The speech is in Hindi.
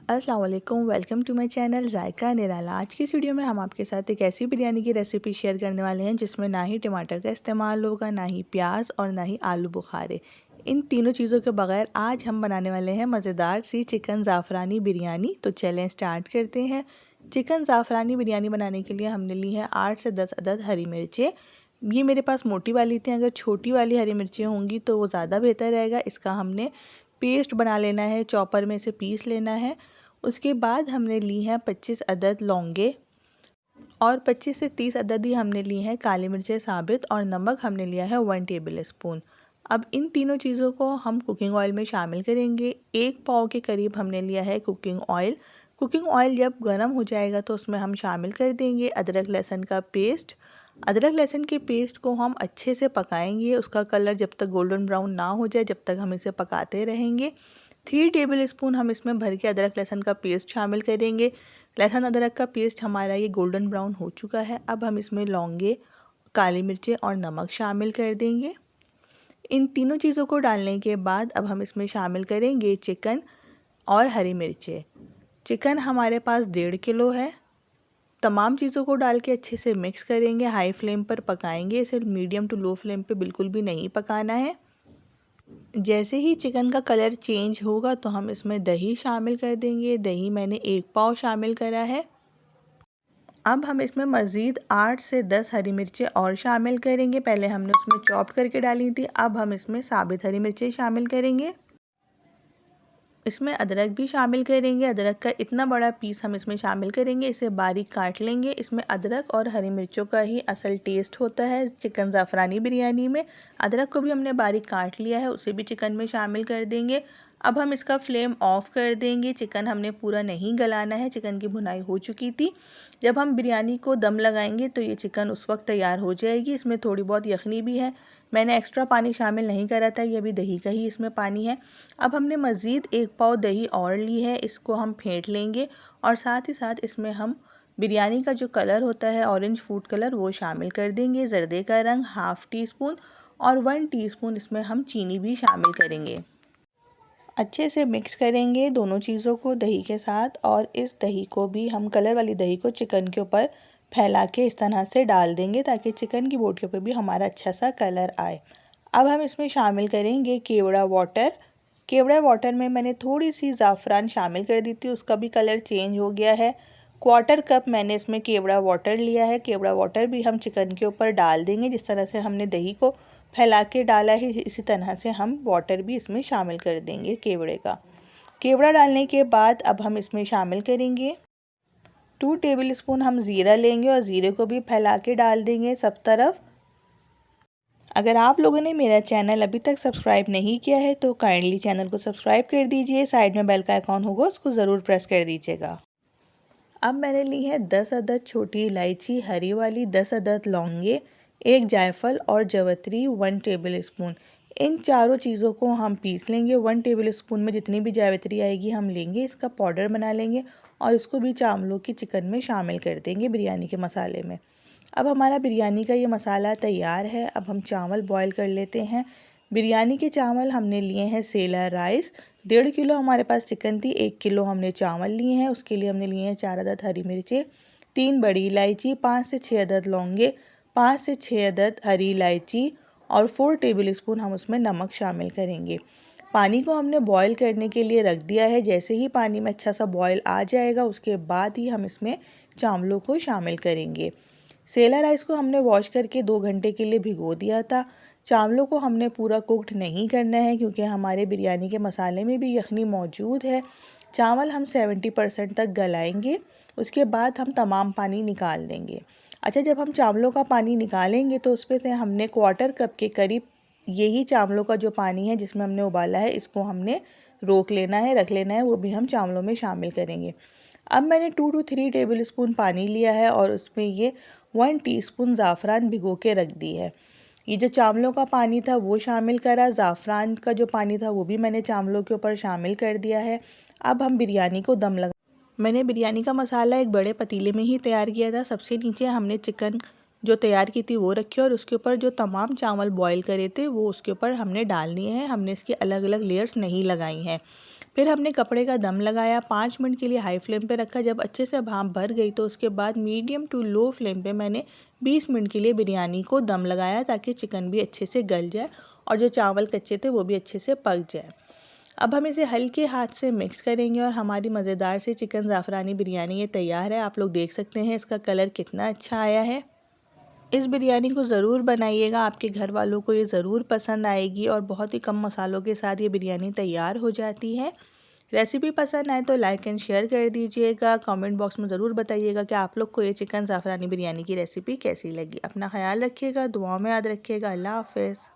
अस्सलाम वालेकुम, वेलकम टू माय चैनल जायका निराला। आज की इस वीडियो में हम आपके साथ एक ऐसी बिरयानी की रेसिपी शेयर करने वाले हैं जिसमें ना ही टमाटर का इस्तेमाल होगा, ना ही प्याज और ना ही आलू बुखारे। इन तीनों चीज़ों के बगैर आज हम बनाने वाले हैं मज़ेदार सी चिकन ज़ाफ़रानी बिरयानी। तो चलें स्टार्ट करते हैं। चिकन ज़ाफ़रानी बिरयानी बनाने के लिए हमने ली है 8 से 10 अदद हरी मिर्चें। ये मेरे पास मोटी वाली थी, अगर छोटी वाली हरी मिर्चें होंगी तो वो ज़्यादा बेहतर रहेगा। इसका हमने पेस्ट बना लेना है, चॉपर में से पीस लेना है। उसके बाद हमने ली हैं 25 अदद लौंगे और 25 से 30 अदद ही हमने ली हैं काली मिर्चें साबित, और नमक हमने लिया है 1 टेबल स्पून। अब इन तीनों चीज़ों को हम कुकिंग ऑयल में शामिल करेंगे। 1 पाव के करीब हमने लिया है कुकिंग ऑयल। कुकिंग ऑयल जब गर्म हो जाएगा तो उसमें हम शामिल कर देंगे अदरक लहसुन का पेस्ट। अदरक लहसुन के पेस्ट को हम अच्छे से पकाएंगे, उसका कलर जब तक गोल्डन ब्राउन ना हो जाए जब तक हम इसे पकाते रहेंगे। 3 टेबल स्पून हम इसमें भर के अदरक लहसुन का पेस्ट शामिल करेंगे। लहसुन अदरक का पेस्ट हमारा ये गोल्डन ब्राउन हो चुका है। अब हम इसमें लौंगे, काली मिर्चें और नमक शामिल कर देंगे। इन तीनों चीज़ों को डालने के बाद अब हम इसमें शामिल करेंगे चिकन और हरी मिर्चें। चिकन हमारे पास 1.5 किलो है। तमाम चीज़ों को डाल के अच्छे से मिक्स करेंगे, हाई फ्लेम पर पकाएंगे इसे, मीडियम टू लो फ्लेम पे बिल्कुल भी नहीं पकाना है। जैसे ही चिकन का कलर चेंज होगा तो हम इसमें दही शामिल कर देंगे। दही मैंने 1 पाव शामिल करा है। अब हम इसमें मज़ीद 8 से 10 हरी मिर्चें और शामिल करेंगे। पहले हमने उसमें चॉप करके डाली थी, अब हम इसमें साबित हरी मिर्चें शामिल करेंगे। इसमें अदरक भी शामिल करेंगे। अदरक का इतना बड़ा पीस हम इसमें शामिल करेंगे, इसे बारीक काट लेंगे। इसमें अदरक और हरी मिर्चों का ही असल टेस्ट होता है चिकन ज़ाफ़रानी बिरयानी में। अदरक को भी हमने बारीक काट लिया है, उसे भी चिकन में शामिल कर देंगे। अब हम इसका फ्लेम ऑफ कर देंगे। चिकन हमने पूरा नहीं गलाना है, चिकन की भुनाई हो चुकी थी। जब हम बिरयानी को दम लगाएंगे तो ये चिकन उस वक्त तैयार हो जाएगी। इसमें थोड़ी बहुत यखनी भी है, मैंने एक्स्ट्रा पानी शामिल नहीं करा था, ये भी दही का ही इसमें पानी है। अब हमने मज़ीद 1 पाव दही और ली है, इसको हम फेंट लेंगे और साथ ही साथ इसमें हम बिरयानी का जो कलर होता है ऑरेंज फूड कलर वो शामिल कर देंगे। ज़र्दे का रंग हाफ़ टी स्पून और 1 टीस्पून इसमें हम चीनी भी शामिल करेंगे। अच्छे से मिक्स करेंगे दोनों चीज़ों को दही के साथ, और इस दही को भी हम कलर वाली दही को चिकन के ऊपर फैला के इस तरह से डाल देंगे ताकि चिकन की बोट के ऊपर भी हमारा अच्छा सा कलर आए। अब हम इसमें शामिल करेंगे केवड़ा वाटर। केवड़ा वाटर में मैंने थोड़ी सी ज़ाफ़रान शामिल कर दी थी, उसका भी कलर चेंज हो गया है। 1/4 कप मैंने इसमें केवड़ा वाटर लिया है। केवड़ा वाटर भी हम चिकन के ऊपर डाल देंगे। जिस तरह से हमने दही को फैला के डाला है इसी तरह से हम वाटर भी इसमें शामिल कर देंगे केवड़े का। केवड़ा डालने के बाद अब हम इसमें शामिल करेंगे 2 टेबल स्पून हम ज़ीरा लेंगे और ज़ीरे को भी फैला के डाल देंगे सब तरफ। अगर आप लोगों ने मेरा चैनल अभी तक सब्सक्राइब नहीं किया है तो काइंडली चैनल को सब्सक्राइब कर दीजिए। साइड में बेल का आइकॉन होगा, उसको ज़रूर प्रेस कर दीजिएगा। अब मैंने ली है 10 अदद छोटी इलायची हरी वाली, 10 अदद लौंगे, 1 जायफल और जवित्री 1 टेबल स्पून। इन चारों चीज़ों को हम पीस लेंगे। 1 टेबल स्पून में जितनी भी जावित्री आएगी हम लेंगे, इसका पाउडर बना लेंगे और इसको भी चावलों की चिकन में शामिल कर देंगे बिरयानी के मसाले में। अब हमारा बिरयानी का ये मसाला तैयार है। अब हम चावल बॉईल कर लेते हैं। बिरयानी के चावल हमने लिए हैं सेला राइस। 1.5 किलो हमारे पास चिकन थी, 1 किलो हमने चावल लिए हैं। उसके लिए हमने लिए हैं 4 अदद हरी मिर्चें, 3 बड़ी इलायची, 5 से 6 अदद लौंगे, 5 से 6 अदद हरी इलायची और 4 टेबल स्पून हम उसमें नमक शामिल करेंगे। पानी को हमने बॉईल करने के लिए रख दिया है। जैसे ही पानी में अच्छा सा बॉईल आ जाएगा उसके बाद ही हम इसमें चावलों को शामिल करेंगे। सेला राइस को हमने वॉश करके 2 घंटे के लिए भिगो दिया था। चावलों को हमने पूरा कुक्ड नहीं करना है क्योंकि हमारे बिरयानी के मसाले में भी यखनी मौजूद है। चावल हम 70% तक गलाएंगे, उसके बाद हम तमाम पानी निकाल देंगे। अच्छा, जब हम चावलों का पानी निकालेंगे तो उसमें से हमने 1/4 कप के करीब यही चावलों का जो पानी है जिसमें हमने उबाला है इसको हमने रोक लेना है, रख लेना है, वो भी हम चावलों में शामिल करेंगे। अब मैंने 2 to 3 टेबल स्पून पानी लिया है और उसमें ये 1 टीस्पून ज़ाफ़रान भिगो के रख दी है। ये जो चावलों का पानी था वो शामिल करा, ज़ाफ़रान का जो पानी था वो भी मैंने चावलों के ऊपर शामिल कर दिया है। अब हम बिरयानी को दम लगा, मैंने बिरयानी का मसाला एक बड़े पतीले में ही तैयार किया था। सबसे नीचे हमने चिकन जो तैयार की थी वो रखी और उसके ऊपर जो तमाम चावल बॉईल करे थे वो उसके ऊपर हमने डाल दिए हैं। हमने इसकी अलग अलग लेयर्स नहीं लगाई हैं। फिर हमने कपड़े का दम लगाया, 5 मिनट के लिए हाई फ्लेम पे रखा। जब अच्छे से भाप भर गई तो उसके बाद मीडियम टू लो फ्लेम पे मैंने 20 मिनट के लिए बिरयानी को दम लगाया, ताकि चिकन भी अच्छे से गल जाए और जो चावल कच्चे थे वो भी अच्छे से पक जाए। अब हम इसे हल्के हाथ से मिक्स करेंगे और हमारी मज़ेदार सी चिकन ज़ाफ़रानी बिरयानी ये तैयार है। आप लोग देख सकते हैं इसका कलर कितना अच्छा आया है। इस बिरयानी को ज़रूर बनाइएगा, आपके घर वालों को ये ज़रूर पसंद आएगी और बहुत ही कम मसालों के साथ ये बिरयानी तैयार हो जाती है। रेसिपी पसंद आए तो लाइक एंड शेयर कर दीजिएगा। कमेंट बॉक्स में ज़रूर बताइएगा कि आप लोग को ये चिकन ज़ाफ़रानी बिरयानी की रेसिपी कैसी लगी। अपना ख्याल रखिएगा, दुआओं में याद रखिएगा। अल्लाह हाफ़िज़।